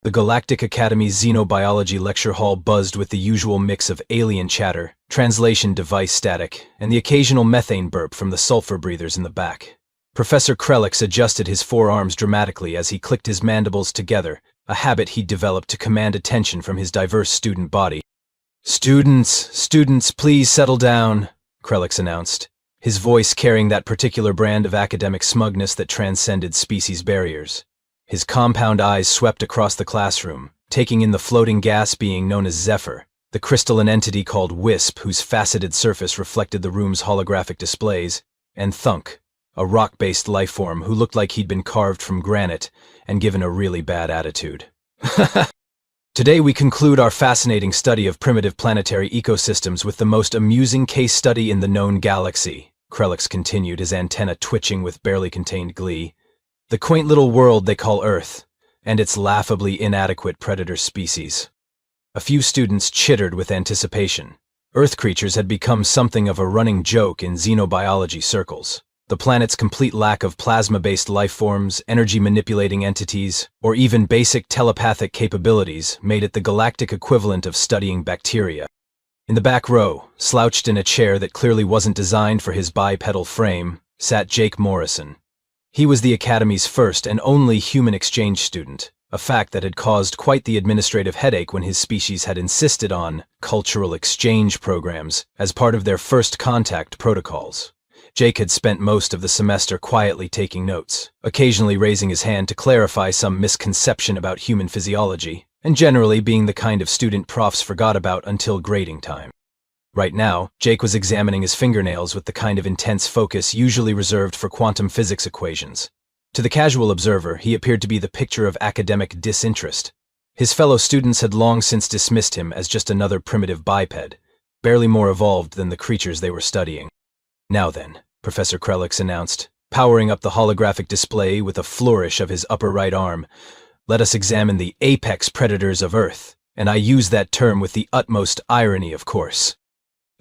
The Galactic Academy's xenobiology lecture hall buzzed with the usual mix of alien chatter, translation device static, and the occasional methane burp from the sulfur breathers in the back. Professor Krelix adjusted his forearms dramatically as he clicked his mandibles together, a habit he'd developed to command attention from his diverse student body. Students, please settle down," Krelix announced, his voice carrying that particular brand of academic smugness that transcended species barriers. His compound eyes swept across the classroom, taking in the floating gas being known as Zephyr, the crystalline entity called Wisp whose faceted surface reflected the room's holographic displays, and Thunk, a rock-based lifeform who looked like he'd been carved from granite and given a really bad attitude. Today we conclude our fascinating study of primitive planetary ecosystems with the most amusing case study in the known galaxy, Krelix continued, his antenna twitching with barely contained glee. The quaint little world they call Earth, and its laughably inadequate predator species. A few students chittered with anticipation. Earth creatures had become something of a running joke in xenobiology circles. The planet's complete lack of plasma-based life forms, energy-manipulating entities, or even basic telepathic capabilities made it the galactic equivalent of studying bacteria. In the back row, slouched in a chair that clearly wasn't designed for his bipedal frame, sat Jake Morrison. He was the Academy's first and only human exchange student, a fact that had caused quite the administrative headache when his species had insisted on cultural exchange programs as part of their first contact protocols. Jake had spent most of the semester quietly taking notes, occasionally raising his hand to clarify some misconception about human physiology, and generally being the kind of student profs forgot about until grading time. Right now, Jake was examining his fingernails with the kind of intense focus usually reserved for quantum physics equations. To the casual observer, he appeared to be the picture of academic disinterest. His fellow students had long since dismissed him as just another primitive biped, barely more evolved than the creatures they were studying. "Now then," Professor Krelix announced, powering up the holographic display with a flourish of his upper right arm, "let us examine the apex predators of Earth, and I use that term with the utmost irony, of course."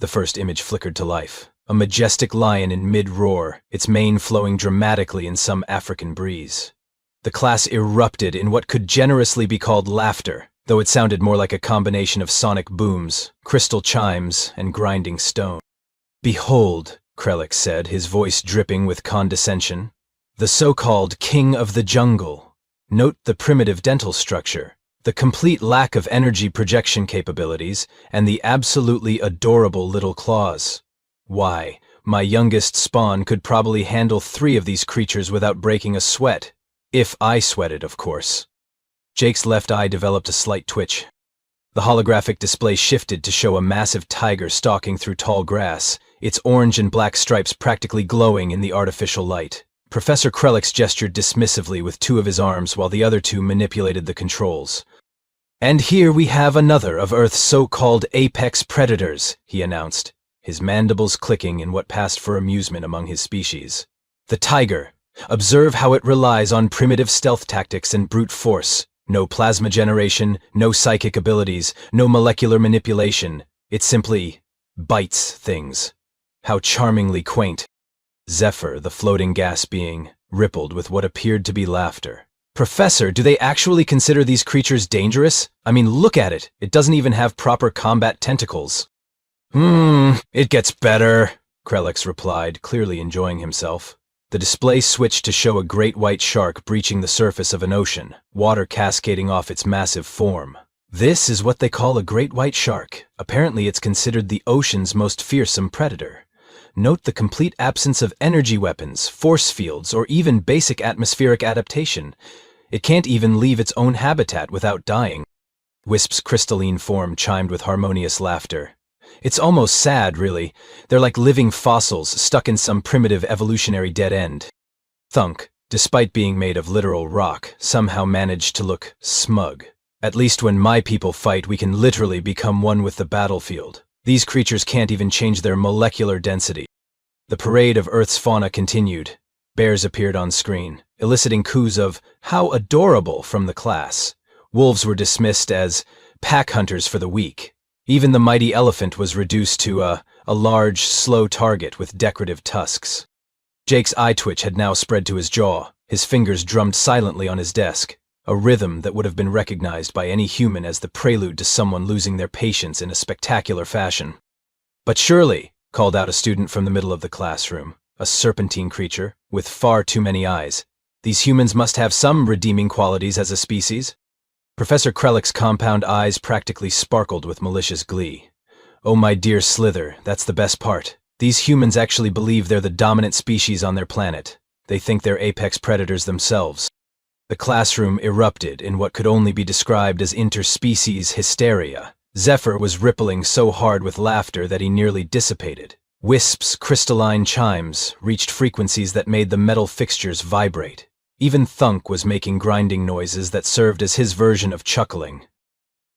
The first image flickered to life, a majestic lion in mid-roar, its mane flowing dramatically in some African breeze. The class erupted in what could generously be called laughter, though it sounded more like a combination of sonic booms, crystal chimes, and grinding stone. "Behold," Krelix said, his voice dripping with condescension, "the so-called king of the jungle. Note the primitive dental structure, the complete lack of energy projection capabilities, and the absolutely adorable little claws. Why, my youngest spawn could probably handle 3 of these creatures without breaking a sweat. If I sweated, of course." Jake's left eye developed a slight twitch. The holographic display shifted to show a massive tiger stalking through tall grass, its orange and black stripes practically glowing in the artificial light. Professor Krelix gestured dismissively with 2 of his arms while the other 2 manipulated the controls. "And here we have another of Earth's so-called apex predators," he announced, his mandibles clicking in what passed for amusement among his species. "The tiger. Observe how it relies on primitive stealth tactics and brute force. No plasma generation, no psychic abilities, no molecular manipulation. It simply bites things. How charmingly quaint." Zephyr, the floating gas being, rippled with what appeared to be laughter. "Professor, do they actually consider these creatures dangerous? I mean, look at it. It doesn't even have proper combat tentacles." It gets better," Krelix replied, clearly enjoying himself. The display switched to show a great white shark breaching the surface of an ocean, water cascading off its massive form. "This is what they call a great white shark. Apparently it's considered the ocean's most fearsome predator. Note the complete absence of energy weapons, force fields, or even basic atmospheric adaptation. It can't even leave its own habitat without dying." Wisp's crystalline form chimed with harmonious laughter. "It's almost sad, really. They're like living fossils stuck in some primitive evolutionary dead end." Thunk, despite being made of literal rock, somehow managed to look smug. "At least when my people fight, we can literally become one with the battlefield. These creatures can't even change their molecular density." The parade of Earth's fauna continued. Bears appeared on screen, eliciting coos of "how adorable" from the class. Wolves were dismissed as pack hunters for the weak. Even the mighty elephant was reduced to a large, slow target with decorative tusks. Jake's eye twitch had now spread to his jaw. His fingers drummed silently on his desk. a rhythm that would have been recognized by any human as the prelude to someone losing their patience in a spectacular fashion. "But surely," called out a student from the middle of the classroom, a serpentine creature with far too many eyes, "these humans must have some redeeming qualities as a species." Professor Krellick's compound eyes practically sparkled with malicious glee. "Oh, my dear Slither, that's the best part. These humans actually believe they're the dominant species on their planet. They think they're apex predators themselves." The classroom erupted in what could only be described as interspecies hysteria. Zephyr was rippling so hard with laughter that he nearly dissipated. Wisp's crystalline chimes reached frequencies that made the metal fixtures vibrate. Even Thunk was making grinding noises that served as his version of chuckling.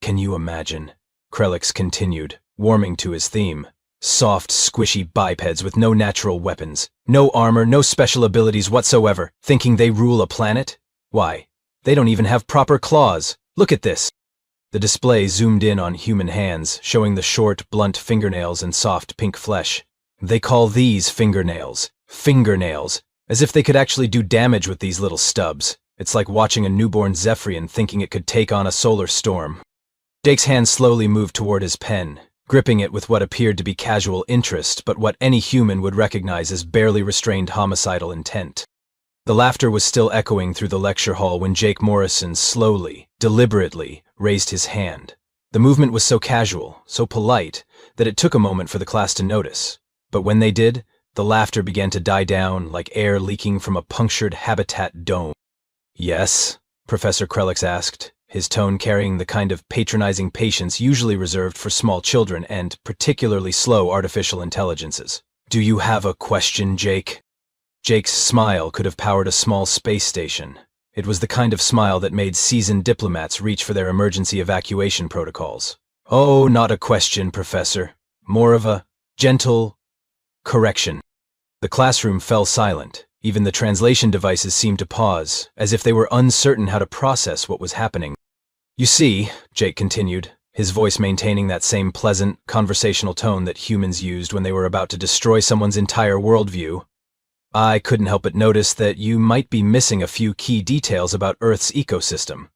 "Can you imagine?" Krellix continued, warming to his theme. "Soft, squishy bipeds with no natural weapons, no armor, no special abilities whatsoever, thinking they rule a planet? Why, they don't even have proper claws. Look at this." The display zoomed in on human hands, showing the short, blunt fingernails and soft pink flesh. "They call these fingernails. Fingernails. As if they could actually do damage with these little stubs. It's like watching a newborn Zephyrian thinking it could take on a solar storm." Jake's hand slowly moved toward his pen, gripping it with what appeared to be casual interest, but what any human would recognize as barely restrained homicidal intent. The laughter was still echoing through the lecture hall when Jake Morrison slowly, deliberately, raised his hand. The movement was so casual, so polite, that it took a moment for the class to notice. But when they did, the laughter began to die down like air leaking from a punctured habitat dome. "Yes?" Professor Krellix asked, his tone carrying the kind of patronizing patience usually reserved for small children and particularly slow artificial intelligences. "Do you have a question, Jake?" Jake's smile could have powered a small space station. It was the kind of smile that made seasoned diplomats reach for their emergency evacuation protocols. "Oh, not a question, Professor. More of a gentle correction." The classroom fell silent. Even the translation devices seemed to pause, as if they were uncertain how to process what was happening. "You see," Jake continued, his voice maintaining that same pleasant, conversational tone that humans used when they were about to destroy someone's entire worldview, "I couldn't help but notice that you might be missing a few key details about Earth's ecosystem.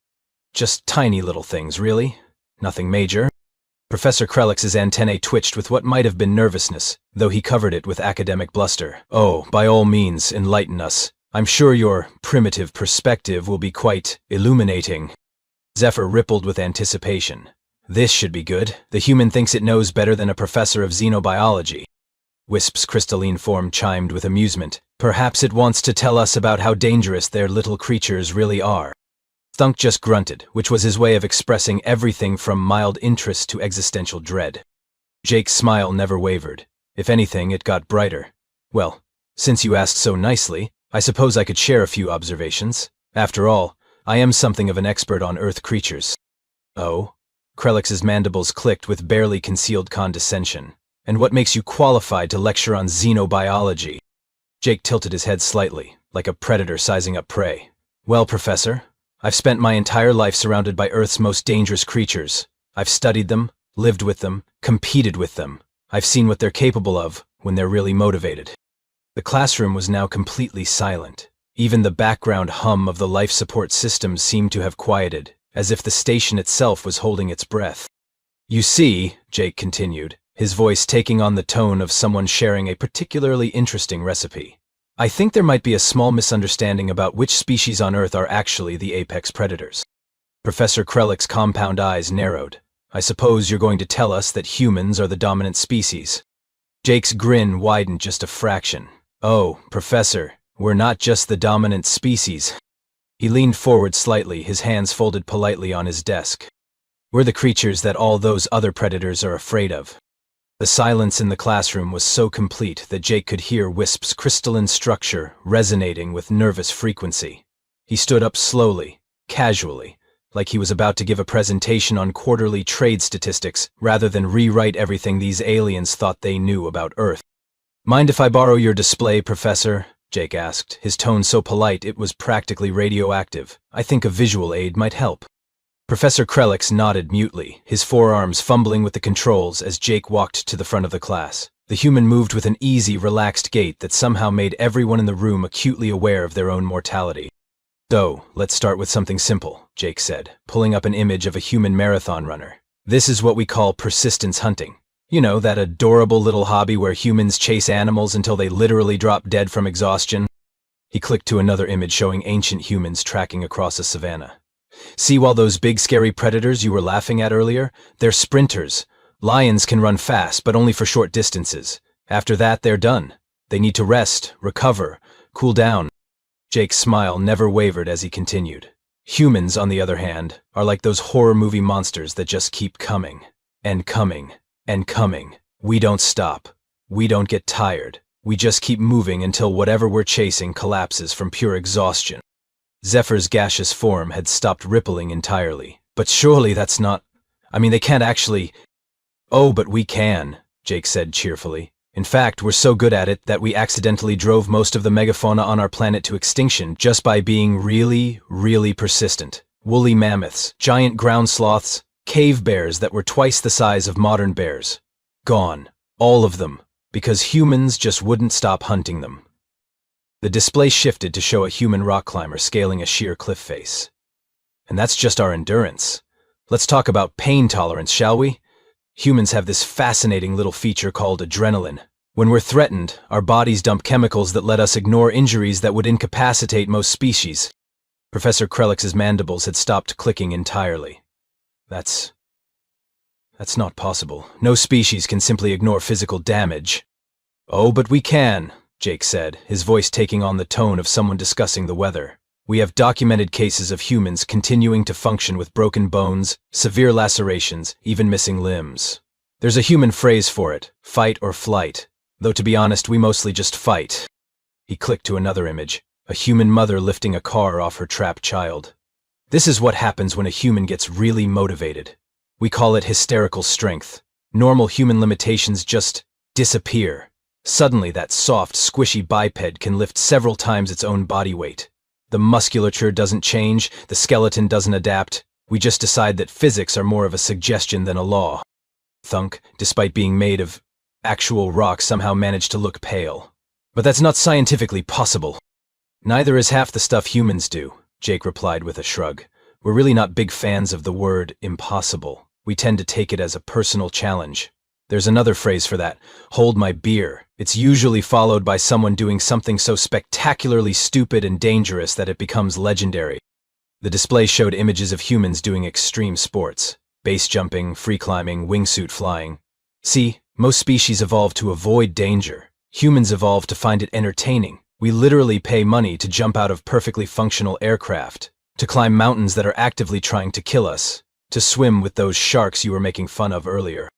Just tiny little things, really. Nothing major." Professor Krellix's antennae twitched with what might have been nervousness, though he covered it with academic bluster. "Oh, by all means, enlighten us. I'm sure your primitive perspective will be quite illuminating." Zephyr rippled with anticipation. "This should be good. The human thinks it knows better than a professor of xenobiology." Wisp's crystalline form chimed with amusement. "Perhaps it wants to tell us about how dangerous their little creatures really are." Thunk just grunted, which was his way of expressing everything from mild interest to existential dread. Jake's smile never wavered. If anything, it got brighter. "Well, since you asked so nicely, I suppose I could share a few observations. After all, I am something of an expert on Earth creatures." "Oh?" Krellix's mandibles clicked with barely concealed condescension. "And what makes you qualified to lecture on xenobiology?" Jake tilted his head slightly, like a predator sizing up prey. "Well, Professor, I've spent my entire life surrounded by Earth's most dangerous creatures. I've studied them, lived with them, competed with them. I've seen what they're capable of when they're really motivated." The classroom was now completely silent. Even the background hum of the life support system seemed to have quieted, as if the station itself was holding its breath. "You see," Jake continued, his voice taking on the tone of someone sharing a particularly interesting recipe, "I think there might be a small misunderstanding about which species on Earth are actually the apex predators." Professor Krellix's compound eyes narrowed. "I suppose you're going to tell us that humans are the dominant species." Jake's grin widened just a fraction. "Oh, Professor, we're not just the dominant species." He leaned forward slightly, his hands folded politely on his desk. "We're the creatures that all those other predators are afraid of." The silence in the classroom was so complete that Jake could hear Wisp's crystalline structure resonating with nervous frequency. He stood up slowly, casually, like he was about to give a presentation on quarterly trade statistics rather than rewrite everything these aliens thought they knew about Earth. "Mind if I borrow your display, Professor?" Jake asked, his tone so polite it was practically radioactive. "I think a visual aid might help." Professor Krellix nodded mutely, his forearms fumbling with the controls as Jake walked to the front of the class. The human moved with an easy, relaxed gait that somehow made everyone in the room acutely aware of their own mortality. So, let's start with something simple, Jake said, pulling up an image of a human marathon runner. This is what we call persistence hunting. You know, that adorable little hobby where humans chase animals until they literally drop dead from exhaustion. He clicked to another image showing ancient humans tracking across a savanna. See, while those big scary predators you were laughing at earlier, they're sprinters. Lions can run fast, but only for short distances. After that, they're done. They need to rest, recover, cool down. Jake's smile never wavered as he continued. Humans, on the other hand, are like those horror movie monsters that just keep coming, and coming, and coming. We don't stop. We don't get tired. We just keep moving until whatever we're chasing collapses from pure exhaustion. Zephyr's gaseous form had stopped rippling entirely. But surely that's not... they can't actually... Oh, but we can, Jake said cheerfully. In fact, we're so good at it that we accidentally drove most of the megafauna on our planet to extinction just by being really, really persistent. Woolly mammoths, giant ground sloths, cave bears that were twice the size of modern bears. Gone. All of them. Because humans just wouldn't stop hunting them. The display shifted to show a human rock climber scaling a sheer cliff face. And that's just our endurance. Let's talk about pain tolerance, shall we? Humans have this fascinating little feature called adrenaline. When we're threatened, our bodies dump chemicals that let us ignore injuries that would incapacitate most species. Professor Krelix's mandibles had stopped clicking entirely. That's not possible. No species can simply ignore physical damage. Oh, but we can, Jake said, his voice taking on the tone of someone discussing the weather. We have documented cases of humans continuing to function with broken bones, severe lacerations, even missing limbs. There's a human phrase for it, fight or flight, though to be honest, we mostly just fight. He clicked to another image, a human mother lifting a car off her trapped child. This is what happens when a human gets really motivated. We call it hysterical strength. Normal human limitations just disappear. Suddenly, that soft, squishy biped can lift several times its own body weight. The musculature doesn't change, the skeleton doesn't adapt. We just decide that physics are more of a suggestion than a law. Thunk, despite being made of actual rock, somehow managed to look pale. But that's not scientifically possible. Neither is half the stuff humans do, Jake replied with a shrug. We're really not big fans of the word impossible. We tend to take it as a personal challenge. There's another phrase for that, hold my beer. It's usually followed by someone doing something so spectacularly stupid and dangerous that it becomes legendary. The display showed images of humans doing extreme sports, base jumping, free climbing, wingsuit flying. See, most species evolve to avoid danger. Humans evolve to find it entertaining. We literally pay money to jump out of perfectly functional aircraft, to climb mountains that are actively trying to kill us, to swim with those sharks you were making fun of earlier.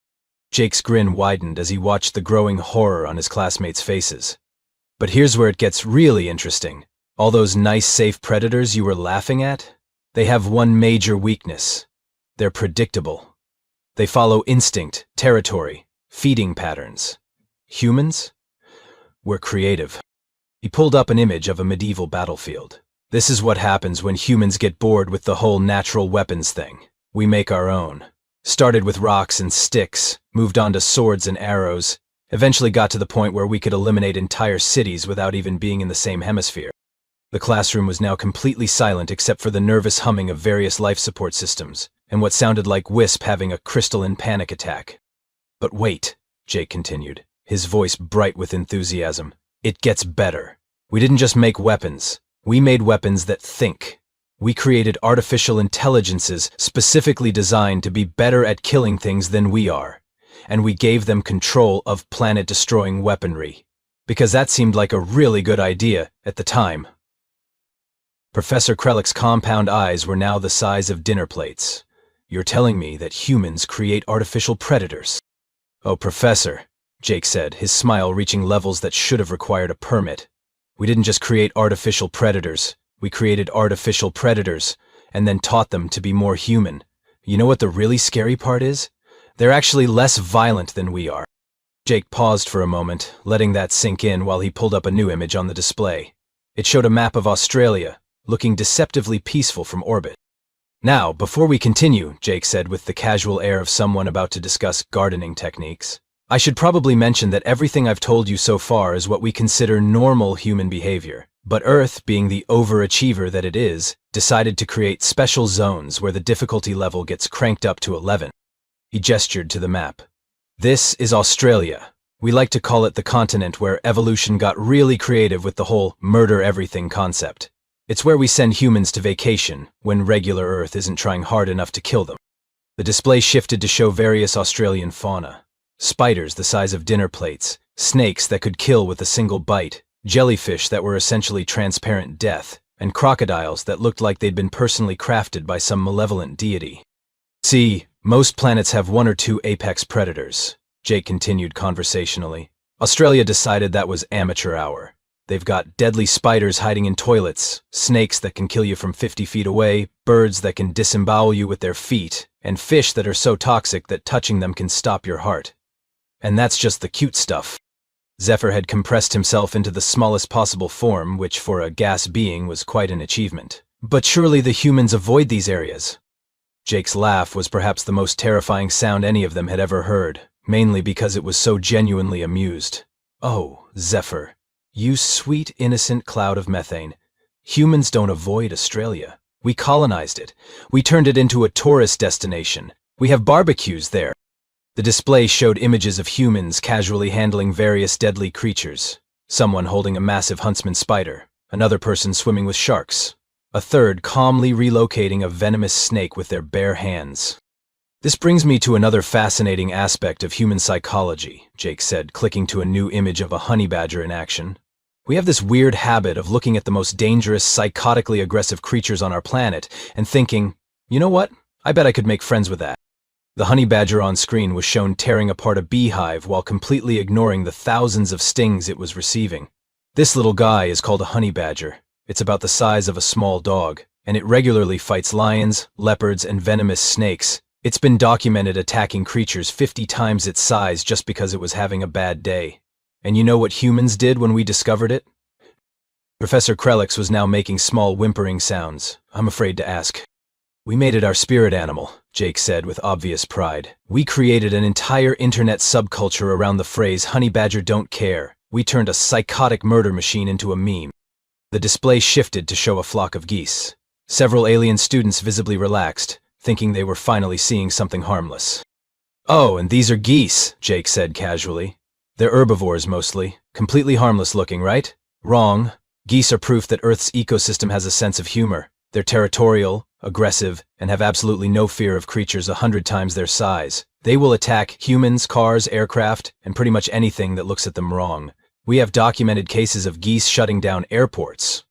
Jake's grin widened as he watched the growing horror on his classmates' faces. But here's where it gets really interesting. All those nice, safe predators you were laughing at? They have one major weakness. They're predictable. They follow instinct, territory, feeding patterns. Humans? We're creative. He pulled up an image of a medieval battlefield. This is what happens when humans get bored with the whole natural weapons thing. We make our own. Started with rocks and sticks, moved on to swords and arrows, eventually got to the point where we could eliminate entire cities without even being in the same hemisphere. The classroom was now completely silent except for the nervous humming of various life support systems, and what sounded like Wisp having a crystalline panic attack. But wait, Jake continued, his voice bright with enthusiasm. It gets better. We didn't just make weapons. We made weapons that think. We created artificial intelligences specifically designed to be better at killing things than we are. And we gave them control of planet-destroying weaponry. Because that seemed like a really good idea at the time. Professor Krelix's compound eyes were now the size of dinner plates. You're telling me that humans create artificial predators? Oh, Professor, Jake said, his smile reaching levels that should have required a permit. We didn't just create artificial predators. We created artificial predators, and then taught them to be more human. You know what the really scary part is? They're actually less violent than we are. Jake paused for a moment, letting that sink in while he pulled up a new image on the display. It showed a map of Australia, looking deceptively peaceful from orbit. Now, before we continue, Jake said with the casual air of someone about to discuss gardening techniques, I should probably mention that everything I've told you so far is what we consider normal human behavior. But Earth, being the overachiever that it is, decided to create special zones where the difficulty level gets cranked up to 11. He gestured to the map. This is Australia. We like to call it the continent where evolution got really creative with the whole murder everything concept. It's where we send humans to vacation when regular Earth isn't trying hard enough to kill them. The display shifted to show various Australian fauna. Spiders the size of dinner plates, snakes that could kill with a single bite, jellyfish that were essentially transparent death, and crocodiles that looked like they'd been personally crafted by some malevolent deity. See, most planets have one or two apex predators, Jake continued conversationally. Australia decided that was amateur hour. They've got deadly spiders hiding in toilets, snakes that can kill you from 50 feet away, birds that can disembowel you with their feet, and fish that are so toxic that touching them can stop your heart. And that's just the cute stuff. Zephyr had compressed himself into the smallest possible form, which for a gas being was quite an achievement. But surely the humans avoid these areas. Jake's laugh was perhaps the most terrifying sound any of them had ever heard, mainly because it was so genuinely amused. Oh, Zephyr, you sweet, innocent cloud of methane. Humans don't avoid Australia. We colonized it. We turned it into a tourist destination. We have barbecues there. The display showed images of humans casually handling various deadly creatures. Someone holding a massive huntsman spider, another person swimming with sharks, a third calmly relocating a venomous snake with their bare hands. This brings me to another fascinating aspect of human psychology, Jake said, clicking to a new image of a honey badger in action. We have this weird habit of looking at the most dangerous, psychotically aggressive creatures on our planet and thinking, you know what? I bet I could make friends with that. The honey badger on screen was shown tearing apart a beehive while completely ignoring the thousands of stings it was receiving. This little guy is called a honey badger. It's about the size of a small dog, and it regularly fights lions, leopards, and venomous snakes. It's been documented attacking creatures 50 times its size just because it was having a bad day. And you know what humans did when we discovered it? Professor Krelix was now making small whimpering sounds. I'm afraid to ask. We made it our spirit animal, Jake said with obvious pride. We created an entire internet subculture around the phrase honey badger don't care. We turned a psychotic murder machine into a meme. The display shifted to show a flock of geese. Several alien students visibly relaxed, thinking they were finally seeing something harmless. Oh, and these are geese, Jake said casually. They're herbivores mostly, completely harmless looking, right? Wrong. Geese are proof that Earth's ecosystem has a sense of humor. They're territorial, aggressive, and have absolutely no fear of creatures 100 times their size. They will attack humans, cars, aircraft, and pretty much anything that looks at them wrong. We have documented cases of geese shutting down airports.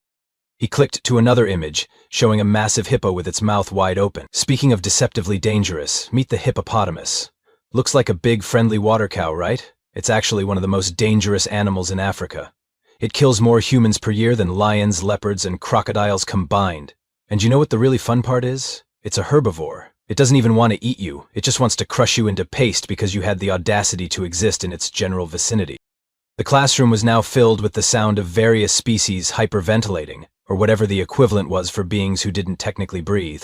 He clicked to another image, showing a massive hippo with its mouth wide open. Speaking of deceptively dangerous, meet the hippopotamus. Looks like a big friendly water cow, right? It's actually one of the most dangerous animals in Africa. It kills more humans per year than lions, leopards, and crocodiles combined. And you know what the really fun part is? It's a herbivore. It doesn't even want to eat you. It just wants to crush you into paste because you had the audacity to exist in its general vicinity. The classroom was now filled with the sound of various species hyperventilating, or whatever the equivalent was for beings who didn't technically breathe.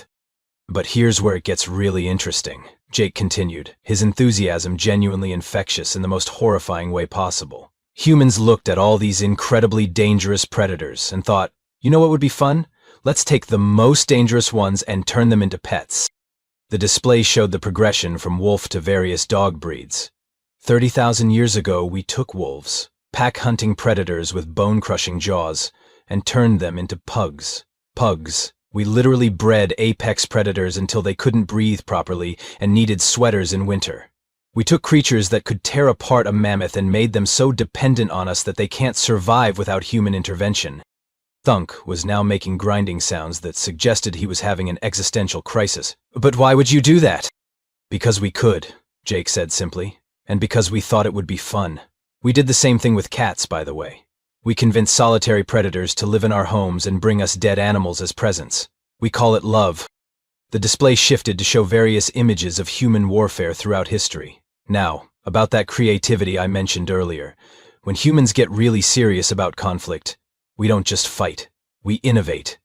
But here's where it gets really interesting, Jake continued, his enthusiasm genuinely infectious in the most horrifying way possible. Humans looked at all these incredibly dangerous predators and thought, you know what would be fun? Let's take the most dangerous ones and turn them into pets. The display showed the progression from wolf to various dog breeds. 30,000 years ago, we took wolves, pack-hunting predators with bone-crushing jaws, and turned them into pugs. Pugs. We literally bred apex predators until they couldn't breathe properly and needed sweaters in winter. We took creatures that could tear apart a mammoth and made them so dependent on us that they can't survive without human intervention. Thunk was now making grinding sounds that suggested he was having an existential crisis. But why would you do that? Because we could, Jake said simply, and because we thought it would be fun. We did the same thing with cats, by the way. We convinced solitary predators to live in our homes and bring us dead animals as presents. We call it love. The display shifted to show various images of human warfare throughout history. Now, about that creativity I mentioned earlier. When humans get really serious about conflict, we don't just fight, we innovate.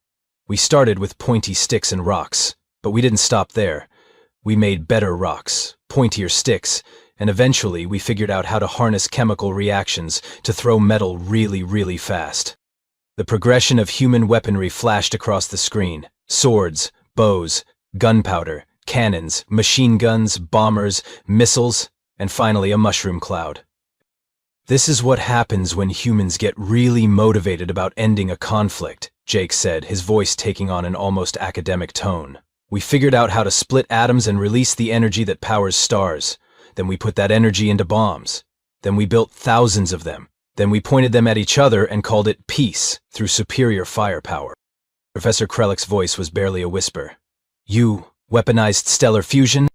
We started with pointy sticks and rocks, but we didn't stop there. We made better rocks, pointier sticks, and eventually we figured out how to harness chemical reactions to throw metal really, really fast. The progression of human weaponry flashed across the screen. Swords, bows, gunpowder, cannons, machine guns, bombers, missiles, and finally a mushroom cloud. This is what happens when humans get really motivated about ending a conflict, Jake said, his voice taking on an almost academic tone. We figured out how to split atoms and release the energy that powers stars. Then we put that energy into bombs. Then we built thousands of them. Then we pointed them at each other and called it peace through superior firepower. Professor Krellick's voice was barely a whisper. You weaponized stellar fusion?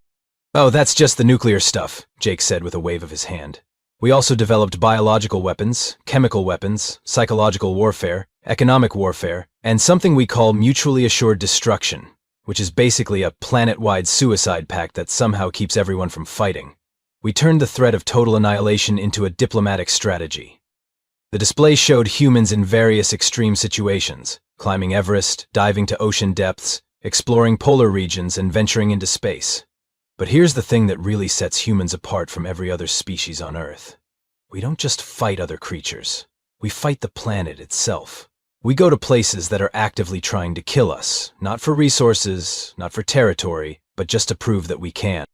Oh, that's just the nuclear stuff, Jake said with a wave of his hand. We also developed biological weapons, chemical weapons, psychological warfare, economic warfare, and something we call mutually assured destruction, which is basically a planet-wide suicide pact that somehow keeps everyone from fighting. We turned the threat of total annihilation into a diplomatic strategy. The display showed humans in various extreme situations, climbing Everest, diving to ocean depths, exploring polar regions, and venturing into space. But here's the thing that really sets humans apart from every other species on Earth. We don't just fight other creatures. We fight the planet itself. We go to places that are actively trying to kill us, not for resources, not for territory, but just to prove that we can.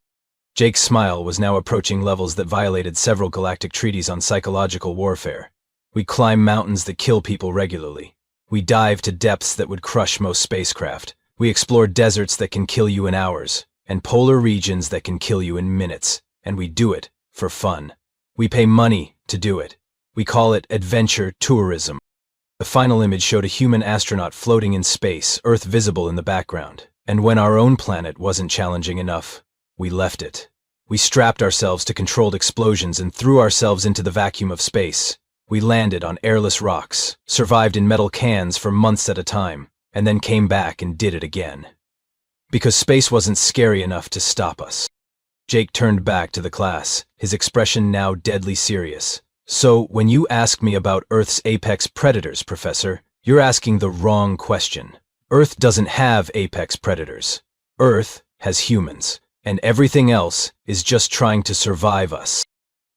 Jake's smile was now approaching levels that violated several galactic treaties on psychological warfare. We climb mountains that kill people regularly. We dive to depths that would crush most spacecraft. We explore deserts that can kill you in hours, and polar regions that can kill you in minutes. And we do it for fun. We pay money to do it. We call it adventure tourism. The final image showed a human astronaut floating in space, Earth visible in the background. And when our own planet wasn't challenging enough, we left it. We strapped ourselves to controlled explosions and threw ourselves into the vacuum of space. We landed on airless rocks, survived in metal cans for months at a time, and then came back and did it again. Because space wasn't scary enough to stop us. Jake turned back to the class, his expression now deadly serious. So, when you ask me about Earth's apex predators, Professor, you're asking the wrong question. Earth doesn't have apex predators. Earth has humans, and everything else is just trying to survive us.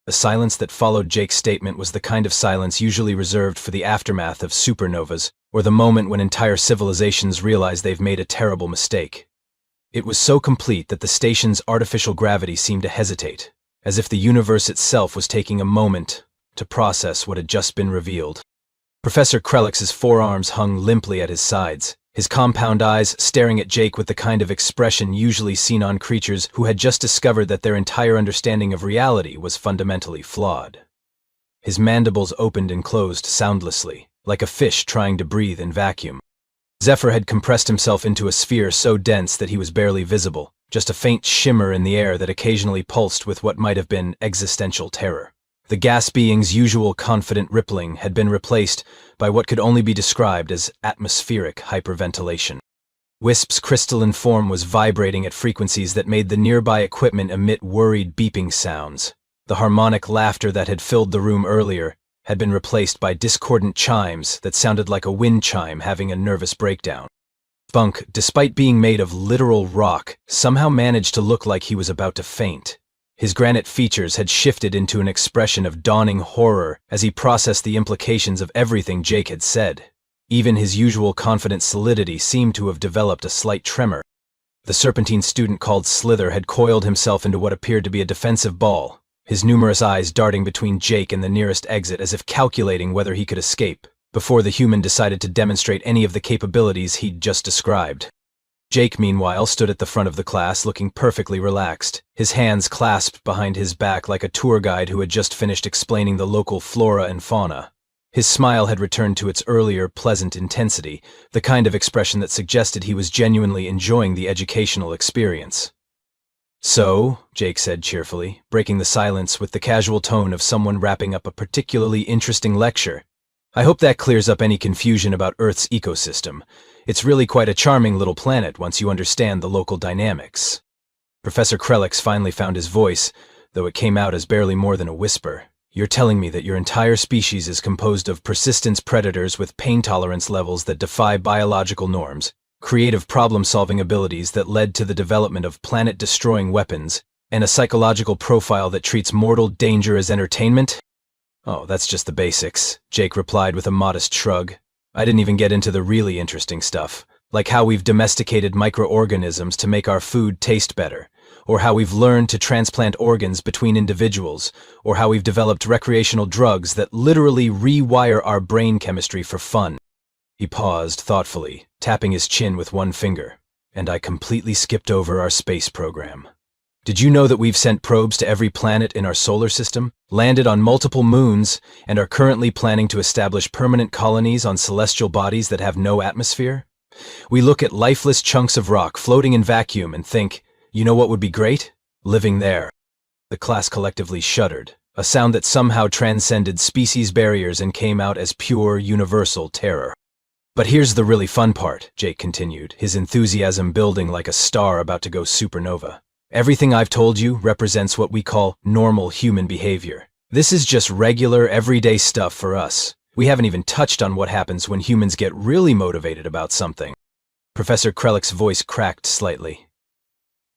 The silence that followed Jake's statement was the kind of silence usually reserved for the aftermath of supernovas, or the moment when entire civilizations realize they've made a terrible mistake. It was so complete that the station's artificial gravity seemed to hesitate, as if the universe itself was taking a moment to process what had just been revealed. Professor Krellick's forearms hung limply at his sides, his compound eyes staring at Jake with the kind of expression usually seen on creatures who had just discovered that their entire understanding of reality was fundamentally flawed. His mandibles opened and closed soundlessly, like a fish trying to breathe in vacuum. Zephyr had compressed himself into a sphere so dense that he was barely visible, just a faint shimmer in the air that occasionally pulsed with what might have been existential terror. The gas being's usual confident rippling had been replaced by what could only be described as atmospheric hyperventilation. Wisp's crystalline form was vibrating at frequencies that made the nearby equipment emit worried beeping sounds. The harmonic laughter that had filled the room earlier had been replaced by discordant chimes that sounded like a wind chime having a nervous breakdown. Spunk, despite being made of literal rock, somehow managed to look like he was about to faint. His granite features had shifted into an expression of dawning horror as he processed the implications of everything Jake had said. Even his usual confident solidity seemed to have developed a slight tremor. The serpentine student called Slither had coiled himself into what appeared to be a defensive ball, his numerous eyes darting between Jake and the nearest exit as if calculating whether he could escape, before the human decided to demonstrate any of the capabilities he'd just described. Jake, meanwhile, stood at the front of the class looking perfectly relaxed, his hands clasped behind his back like a tour guide who had just finished explaining the local flora and fauna. His smile had returned to its earlier pleasant intensity, the kind of expression that suggested he was genuinely enjoying the educational experience. So, Jake said cheerfully, breaking the silence with the casual tone of someone wrapping up a particularly interesting lecture, I hope that clears up any confusion about Earth's ecosystem. It's really quite a charming little planet once you understand the local dynamics. Professor Krellick finally found his voice, though it came out as barely more than a whisper. You're telling me that your entire species is composed of persistence predators with pain tolerance levels that defy biological norms, creative problem-solving abilities that led to the development of planet-destroying weapons, and a psychological profile that treats mortal danger as entertainment? Oh, that's just the basics, Jake replied with a modest shrug. I didn't even get into the really interesting stuff, like how we've domesticated microorganisms to make our food taste better, or how we've learned to transplant organs between individuals, or how we've developed recreational drugs that literally rewire our brain chemistry for fun. He paused thoughtfully, tapping his chin with one finger, and I completely skipped over our space program. Did you know that we've sent probes to every planet in our solar system, landed on multiple moons, and are currently planning to establish permanent colonies on celestial bodies that have no atmosphere? We look at lifeless chunks of rock floating in vacuum and think, you know what would be great? Living there. The class collectively shuddered, a sound that somehow transcended species barriers and came out as pure, universal terror. But here's the really fun part, Jake continued, his enthusiasm building like a star about to go supernova. Everything I've told you represents what we call normal human behavior. This is just regular, everyday stuff for us. We haven't even touched on what happens when humans get really motivated about something. Professor Krellick's voice cracked slightly.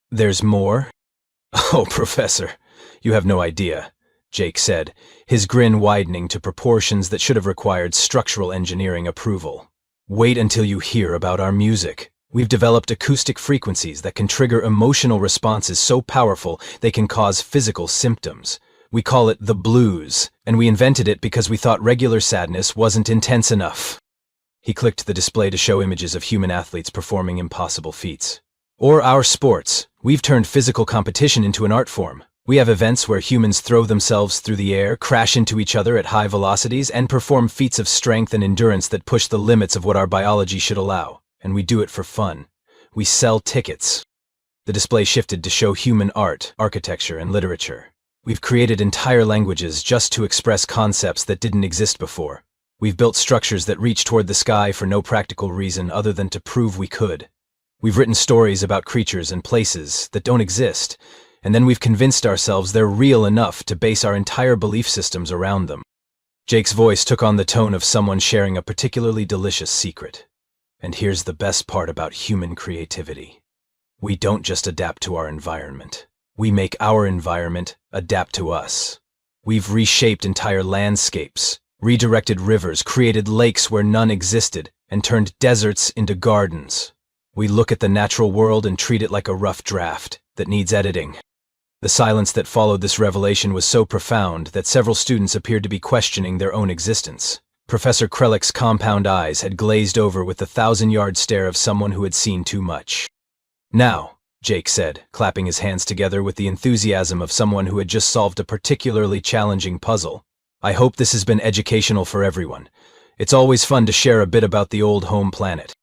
There's more? Oh, Professor, you have no idea, Jake said, his grin widening to proportions that should have required structural engineering approval. Wait until you hear about our music. We've developed acoustic frequencies that can trigger emotional responses so powerful they can cause physical symptoms. We call it the blues, and we invented it because we thought regular sadness wasn't intense enough. He clicked the display to show images of human athletes performing impossible feats. Or our sports. We've turned physical competition into an art form. We have events where humans throw themselves through the air, crash into each other at high velocities, and perform feats of strength and endurance that push the limits of what our biology should allow. And we do it for fun. We sell tickets. The display shifted to show human art, architecture, and literature. We've created entire languages just to express concepts that didn't exist before. We've built structures that reach toward the sky for no practical reason other than to prove we could. We've written stories about creatures and places that don't exist, and then we've convinced ourselves they're real enough to base our entire belief systems around them. Jake's voice took on the tone of someone sharing a particularly delicious secret. And here's the best part about human creativity. We don't just adapt to our environment. We make our environment adapt to us. We've reshaped entire landscapes, redirected rivers, created lakes where none existed, and turned deserts into gardens. We look at the natural world and treat it like a rough draft that needs editing. The silence that followed this revelation was so profound that several students appeared to be questioning their own existence. Professor Krellick's compound eyes had glazed over with the 1,000-yard stare of someone who had seen too much. Now, Jake said, clapping his hands together with the enthusiasm of someone who had just solved a particularly challenging puzzle. I hope this has been educational for everyone. It's always fun to share a bit about the old home planet.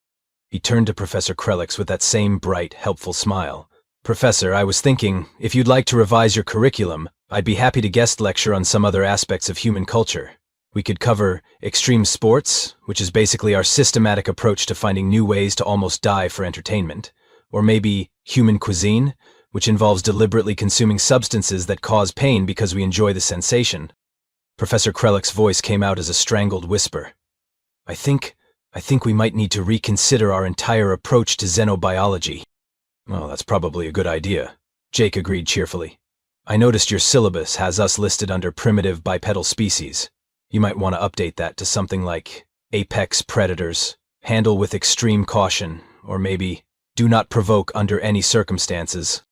He turned to Professor Krellick with that same bright, helpful smile. Professor, I was thinking, if you'd like to revise your curriculum, I'd be happy to guest lecture on some other aspects of human culture. We could cover extreme sports, which is basically our systematic approach to finding new ways to almost die for entertainment. Or maybe human cuisine, which involves deliberately consuming substances that cause pain because we enjoy the sensation. Professor Krellick's voice came out as a strangled whisper. I think we might need to reconsider our entire approach to xenobiology. Well, that's probably a good idea, Jake agreed cheerfully. I noticed your syllabus has us listed under primitive bipedal species. You might want to update that to something like apex predators, handle with extreme caution, or maybe do not provoke under any circumstances.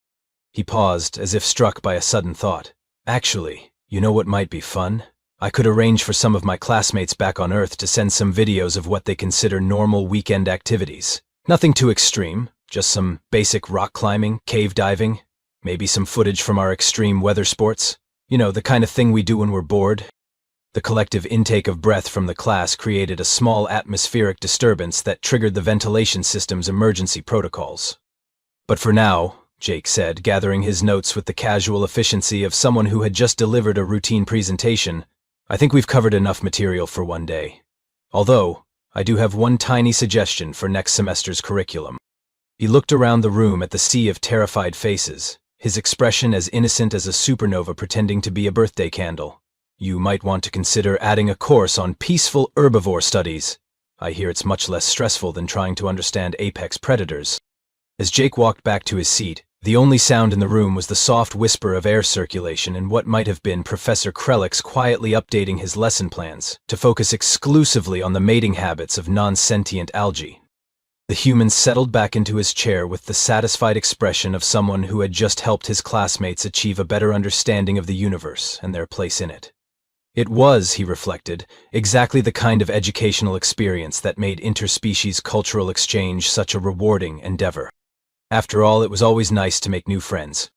He paused, as if struck by a sudden thought. Actually, you know what might be fun? I could arrange for some of my classmates back on Earth to send some videos of what they consider normal weekend activities. Nothing too extreme, just some basic rock climbing, cave diving, maybe some footage from our extreme weather sports. You know, the kind of thing we do when we're bored. The collective intake of breath from the class created a small atmospheric disturbance that triggered the ventilation system's emergency protocols. But for now, Jake said, gathering his notes with the casual efficiency of someone who had just delivered a routine presentation, I think we've covered enough material for one day. Although, I do have one tiny suggestion for next semester's curriculum. He looked around the room at the sea of terrified faces, his expression as innocent as a supernova pretending to be a birthday candle. You might want to consider adding a course on peaceful herbivore studies. I hear it's much less stressful than trying to understand apex predators. As Jake walked back to his seat, The only sound in the room was the soft whisper of air circulation and what might have been Professor Krelix quietly updating his lesson plans to focus exclusively on the mating habits of non-sentient algae. The human settled back into his chair with the satisfied expression of someone who had just helped his classmates achieve a better understanding of the universe and their place in it. It was, he reflected, exactly the kind of educational experience that made interspecies cultural exchange such a rewarding endeavor. After all, it was always nice to make new friends.